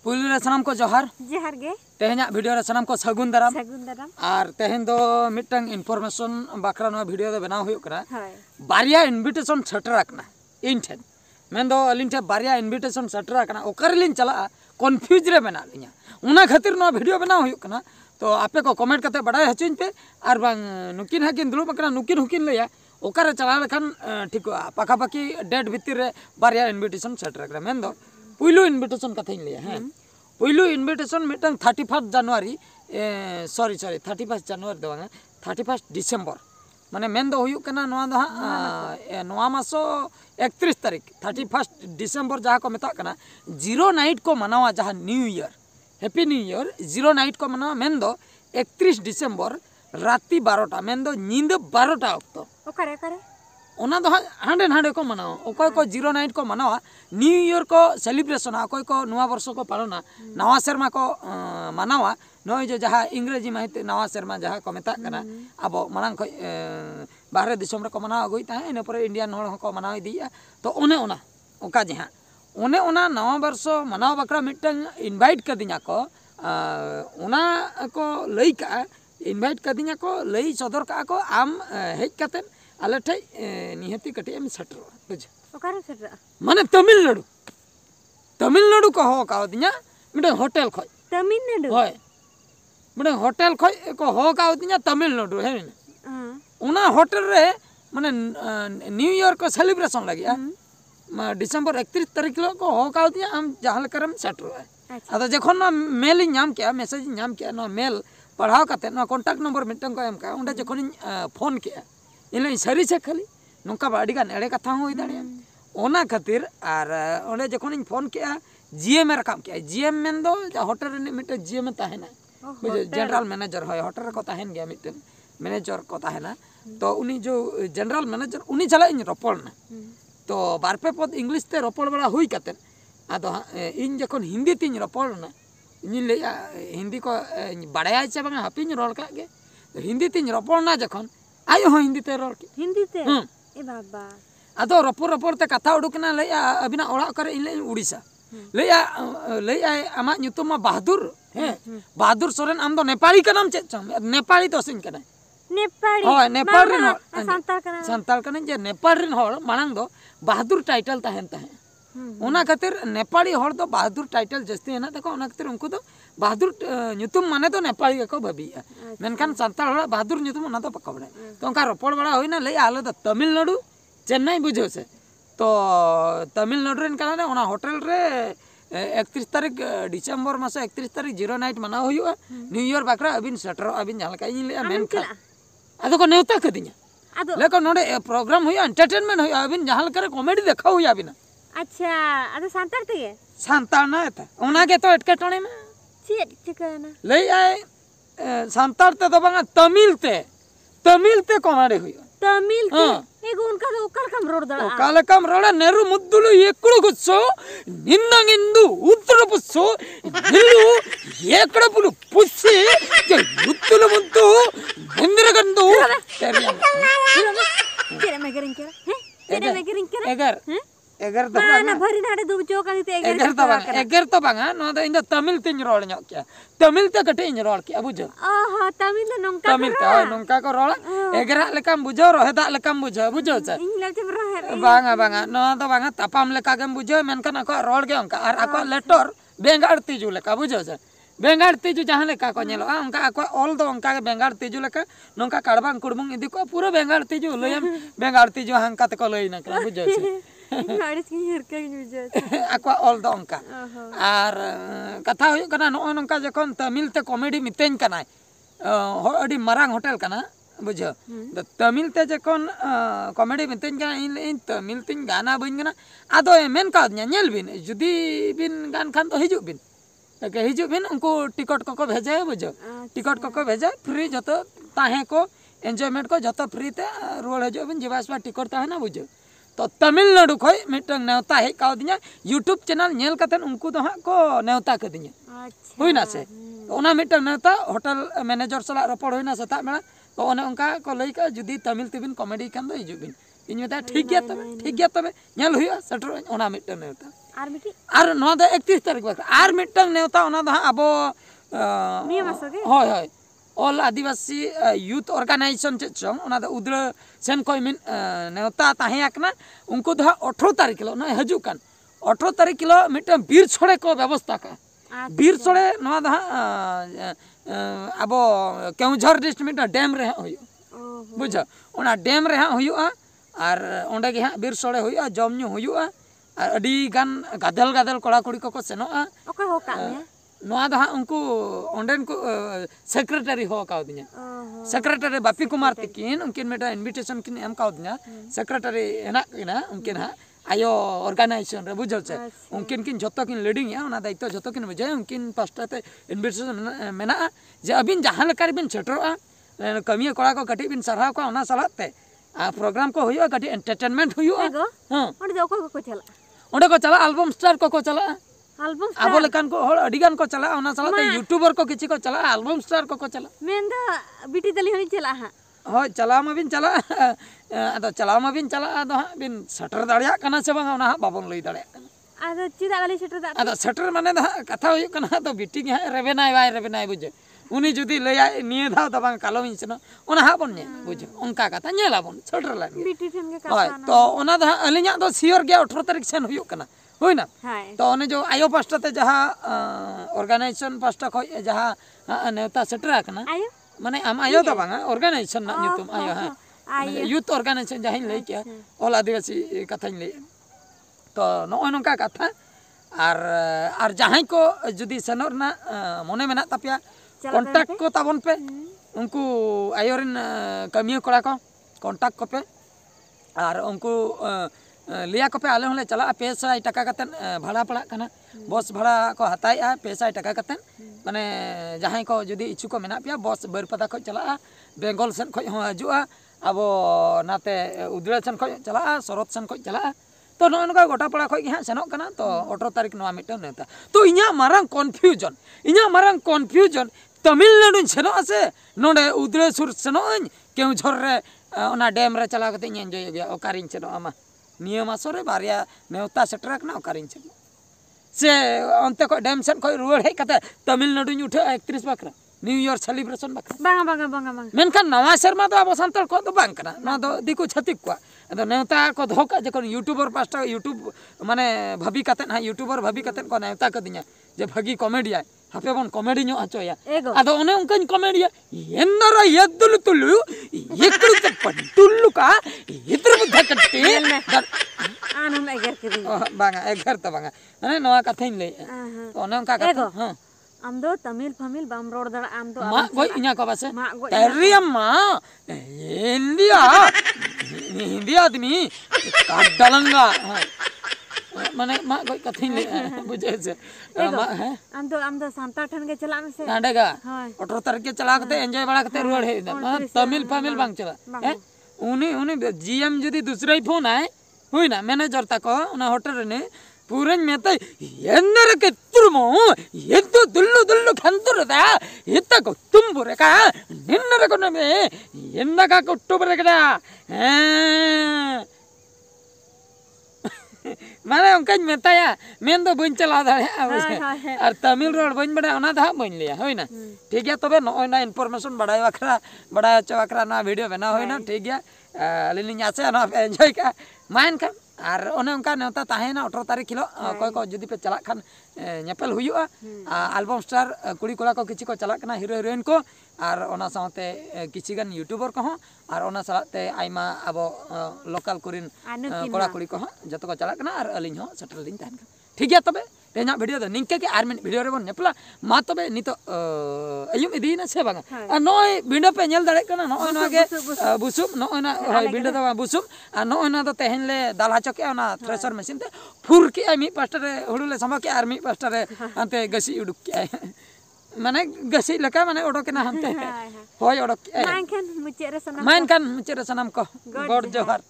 पुलु रे सनाम को जोहार जोहार गे तेहना वीडियो रे सनाम को सगुन दाराम और तेहन दो मिटंग इनफॉरमेशन बाकरा नो वीडियो दो बनाव हुयो करा बारिया इनविटेशन सेटर कना इन ठेन मेन दो अलिन ठे बारिया इनविटेशन सेटर कना ओकर लिन चला कन्फ्यूज रे बना लिया उना खातिर नो वीडियो बनाव हुयो कना तो आपे को कमेंट करते बड़ाय हचिन पे और बांग नुकिन हाकिन दुलुब कना नुकिन हुकिन लया ओकर चला लखन ठीक पाखा पाखी डेट भितर रे बारिया इनविटेशन सेटर करा मेन दो पुलु इनविटेशन कथा लिया हैं पुलु इनविटेशन मिटंग 31 जनवरी सॉरी 31 जनवरी दो 31 डिसेंबर माने मेन दो हुयु कना नोआ दो नोआ मासो 31 तारीख 31 डिसेंबर जहाँ को मेता कना जीरो नाइट को मनावा जहाँ new year happy new year zero night को मनावा मेन दो 31 डिसेंबर राति 12टा मेन दो नींद 12टा अक्तो ओकरे करे ओना दो हांडे हांडे को मनावा ओकोय को जीरो नाइट को मनावा न्यू ईयर को सेलिब्रेशन ओकोय को नवा वर्ष को पालना नवा शर्मा को मनावा नय जो जहाँ इंग्रेजी माहित नवा शर्मा जहाँ को मेता कना अब मांग खो बाहर दिसम रे को मनावा अगुई ता इन पर इंडियन होड़ को मनावा दिया तो ओने ओना ओका जहाँ ओने ओना नवा वर्ष मनावा बकरा मिटंग इनवाइट कदिया को ओना को लई का इनवाइट कदिया को लई सदर का को आम हेज कते आले ठे निहती कटे एम सेटर बुझ ओकारे सेटर माने तमिलनाडु को हो का दिया मिटे होटल खय तमिलनाडु होय मिटे होटल खय को हो का दिया तमिलनाडु है उना होटल रे माने न्यू ईयर को सेलिब्रेशन लगिया डिसेंबर 31 तारीख को हो का दिया हम जहां करम सेटर है अदा जखन ना मेल नाम क्या मैसेज नाम क्या ना मेल पढ़ाव कते ना कांटेक्ट नंबर मिटन को एम का उंडे जखन फोन किया इन सरी से खाली नौका बाड़ी गान एड़े कथा हो दाड़िया ओना खातिर आर ओंडे जखन फोन किया जीएम रकाम किया जीएम मेन दो होटल रे मिटे जीएम ताहेना बुझे जनरल मैनेजर है होटल को ताहेन गया मिटे मैनेजर को ताहेना तो उनी जो जनरल मैनेजर उनी चला इन रोपड़ना तो बारपे पद इंग्लिश ते रोपड़ बड़ा हुई कते आदो इन जखन हिंदी तिन रोपड़ना इन ले हिंदी को बड़ाया चे बांगा हापिन रोल का गे हिंदी तिन रोपड़ना जखन आयो हो हिंदी ते रोल हिंदी ते ए बाबा आदो रोपड़ ते कथा उडुकना ले अबिना ओड़ा करे इन ले उड़ीसा ले आमा ᱧᱩᱛᱩᱢ मा बहादुर हैं बहादुर सोरेन आम दो नेपाली का नाम चेक चम नेपाली तो सिन कना नेपाली हो नेपाल रिन संताल कना जे नेपाल रिन होड़ मांग दो बहादुर टाइटल ताहेन ताहे ओना खातिर नेपाली होड़ दो बहादुर टाइटल जस्ती है ना देखो ओना खातिर उनको तो बहादुर ᱧᱩᱛᱩᱢ माने तो नेपाली को भाबिया मेनखान संताल होड़ बहादुर ᱧᱩᱛᱩᱢ ओना तो पकबड़े तो उनका रोपड़ बड़ा होइना ले आले तो तमिलनाडु चेन्नई बुझो से तो तमिलनाडु रेन कना ओना होटल रे 31 तारीख डिसेंबर मास 31 तारीख जीरो नाइट मना हुआ न्यू ईयर बाकरा अबिन सेटर अबिन जहां का इन ले मेन खा आदो को नेवता कदिया आदो लेको नोडे प्रोग्राम हुआ एंटरटेनमेंट हुआ अबिन जहां करे कॉमेडी देखा हुआ अबिना अच्छा आदो सांतार ते सांतार ना था ओना के तो एटके टणे में चेक चिकना ले आए सांतार ते तो बांगा तमिल ते कॉमेडी हुआ तमिल ते एगो उनका तो ओकर कम रोड दड़ा ओकाले कम रोड नेरु मुद्दुलु एकड़ु गुच्छो निन्नंगिंदु उत्तर पुच्छो निल्लु एकड़ पुलु पुच्छी जे मुद्दुलु मुद्दु निंद्रगंदु तेरे में करें क्या हैं तेरे में करें क्या एगर तो ना भरी नाडे दु चोक आनी ते एगर तो बांगा नो द इन तमिल तिन रोड न्यो क्या तमिल ते कटे इन रोड क्या बुझो ओहो तमिल नोंका तमिल ते नोंका को रोड एगरा लेकाम बुझो रोहेदा लेकाम बुझो से इंग्लिश में रोहे बांगा नो तो बांगा तापाम लेका गेम बुझो मेनकन अको रोड के अंका और अको लेटर बेंगाड़ तीजु लेका बुझो से बेंगाड़ तीजु जहां लेका को नेलो अंका अको ऑल दो अंका बेंगाड़ तीजु लेका नोंका काडबांग कुडबंग इदि को पूरा बेंगाड़ तीजु लयम बेंगाड़ तीजु हंका ते को लई ना का बुझो से गाड़ी की हरका बुझो अको ऑल दो अंका और कथा हुई कना नो नोंका जखन तमिल ते कॉमेडी मितेन कना अडी मरांग होटल कना बुझो तमिल ते जखन कॉमेडी मितेन कना इन तमिल तिन गाना बइन कना आदो मेन का नेल बिन जुदी बिन गान खान तो हिजु बिन तके हिजु बिन उनको टिकट को भेजे बुझो टिकट को भेजे फ्री जतो ताहे को एंजॉयमेंट को जतो फ्री ते रोड हिजु बिन जीवासवा टिकट ताहे ना बुझो तो तमिलनाडु खय मिटंग नेवता हे का दिया यूट्यूब चैनल नेल कतन उनको तो हा को नेवता क दिया होइना से तो ओना मिटंग नेवता होटल मैनेजर सला रोपड़ होइना सता मेला तो ओने उनका को लई का जुदी तमिल तिबिन कॉमेडी कान दो हिजु बिन इन मेता ठीक गया तबे नेल हुआ सेटर ओना मिटंग नेवता आर मिटी और नवा दो 31 तारीख बखरा और मिटंग नेवता ओना दो अबो नियम आसगे होय होय ऑल आदिवासी यूथ ऑर्गेनाइजेशन चेचों ओना दो उद्र सेन कोई मिन नेवता ताहे आकना उनको दो 18 तारीख किलो ना हजू कान 18 तारीख किलो मिटंग बीर छोड़े को व्यवस्था का बीर छोड़े नवा दो अबो केउझर डिस्ट्रिक्ट मिटंग डैम रे होय बुझा ओना डैम रे होयुआ और ओंडे गे हां बीर सोड़े होयुआ जम न्यू होयुआ और अडी गान गादल गादल कोड़ा कुड़ी को सेनोआ ओका हो का में नोआ दो हां उनको ओंडेन को सेक्रेटरी हो का दिया सेक्रेटरी बापी कुमार तकिन उनकिन मेटा इनविटेशन किन एम का दिया सेक्रेटरी हेना किना उनकिन हा आयो ऑर्गेनाइजेशन रे बुझल से उनकिन किन जतो किन लीडिंग या ओना दायित्व जतो किन बुझे उनकिन पास्टा ते इनविटेशन मेना जे अबिन जहां लकार बिन सेटरोआ कमिया कोड़ा को कटी बिन सरहाव को ओना सलाते प्रोग्राम को हुआ कटी एंटरटेनमेंट हुआ हां ओंडे दो को चला ओंडे को चला एल्बम स्टार को चला एल्बम आबो लेकान को हर अडिगान को चला ओना सलाते यूट्यूबर को किछि को चला एल्बम स्टार को चला मेन दो बिटी दली हनी चला हां हो चला मा बिन चला अदो चला मा बिन चला अदो बिन सटर दाड़िया कना से बांगा ओना बाबन लई दाड़िया कना अदो चिदा वाली सटर दा अदो सटर माने दा कथा हुई कना तो बिटी गे रेबेनाय बुझे उनी जुदी लया निये धाव दा बांग कालो मिनसनो ओना हा बन ने बुझे उनका कथा नेला बन सटर लान बिटी ठन के होय कथा तो ओना दा अलिया दो सियोर गे 18 तारीख सेन हुई कना होय ना हाय तो ओने जो आयो पास्टा ते जहा ऑर्गेनाइजेशन पास्टा खो जहा नेवता सेटर कना आयो माने आम आयो दा बांगा ऑर्गेनाइजेशन ना नुतुम आयो हां यूथ ऑर्गेनाइजेशन जहां लई के ऑल आदिवासी कथा लई तो नोय नोका कथा और जहां को जुदी सेनोर ना मने मेना तापिया कांटेक्ट को ताबन पे उनको आयोरिन कमिया कोड़ा को कांटेक्ट को पे और उनको लिया को पे आले होले चला 500 टका कतन भाड़ा पड़ा कना बस भाड़ा को हताया 500 टका कतन माने जहां को जुदी इच्छु को मेना पिया बस बरपदा को चला बेंगल सन खो हजुआ अब नाते उदरा सन खो चला सरत सन खो चला तो नोनका गोटा पड़ा खो हां सेनोक कना तो 18 तारीख नवा मिटन नेता तो इኛ मारंग कन्फ्यूजन तमिलनाडु सेनो आसे नोडे उदरेसुर सेनो केउझर रे ओना डैम रे चला कते एंजॉय गया ओकारिन सेनो आमा नियम आसरे बारिया नेवता सेटर कना ओकारिन सेनो से अंते को डैम सेन को रुवर हे कते तमिलनाडु उठे 31 बकरा न्यू ईयर सेलिब्रेशन बकरा बांगा मेनखान नवा शर्मा तो अब संतल को तो बांग कना ना तो दिकु छतिक को अदो नेवता को धोका जखन यूट्यूबर पास्टा यूट्यूब माने भाभी कते ना यूट्यूबर भाभी कते को नेवता क दिया जे भागी कॉमेडी आय हापे बन कॉमेडी नो आचोया अदो ओने उनकन कॉमेडी एन्नर यद्दुलु तुलु एकरु त पडुल्लु का इतर बुद्ध कट्टे आनंद एगर के दिन बांगा एगर त बांगा माने नवा कथाइन ले ओने उनका कथा हां आम दो तमिल फमिल बाम रोड दड़ा आम दो मा गोय इना को बासे तेरियम्मा इंडिया हिंदी आदमी काडलंगा माने मा गोय कथिन ले बुझे से मा है आम दो सांता ठन के चला में से नाडेगा 18 तारीख के चला के एंजॉय बड़ा के रोड है तमिल फमिल बांग चला है उनी जीएम जदी दूसरा ही फोन आए हुई ना मैनेजर तक ना होटल ने पूरे में तो एन्नर के तुरमो एद्दो दुल्लु खंतुरदा इतको तुम्बुरे का निन्नर को नमे एन्नका कुट्टुबरे कदा माने उनका मेताया मेन दो बन चला दाड़े और तमिल रोड बन बड़ा ओना धा बन लिया होय ना ठीक है तबे नय ना इनफॉरमेशन बड़ाय वखरा ना वीडियो बना होय ना ठीक है अलिनी आसे ना एंजॉय का माइन का और ओने उनका नेवता ताहेना 18 तारीख किलो कोई को जदी पे चला खान नेपेल हुयुआ एल्बम स्टार कुड़ी कोला को किछि को चला कना हीरो हीरोइन को और ओना साथे किछि गन यूट्यूबर को और ओना साथे आइमा अबो लोकल कुरिन कोड़ा कुड़ी को जतो को चला कना और अलिन हो सेटल दिन ताहन ठीक है तबे तेना वीडियो दो निंके के आर मिनट वीडियो रे बन नेपला मा तबे नितो अयुम इदीना से बांगा नय बिंडो पे नेल दाड़े कना नय ना के बुसुम नय ना बिंडो दा बुसुम आ नय ना तो तेहन ले दाला चके ना थ्रेसर मशीन ते फुर के मी पास्टर रे हुडु ले समा के आर मी पास्टर रे अंते गसी उडुक के माने गसी लका माने ओडो के ना हमते होय ओडो मानखान मुचे रे सनम को गॉड जोहर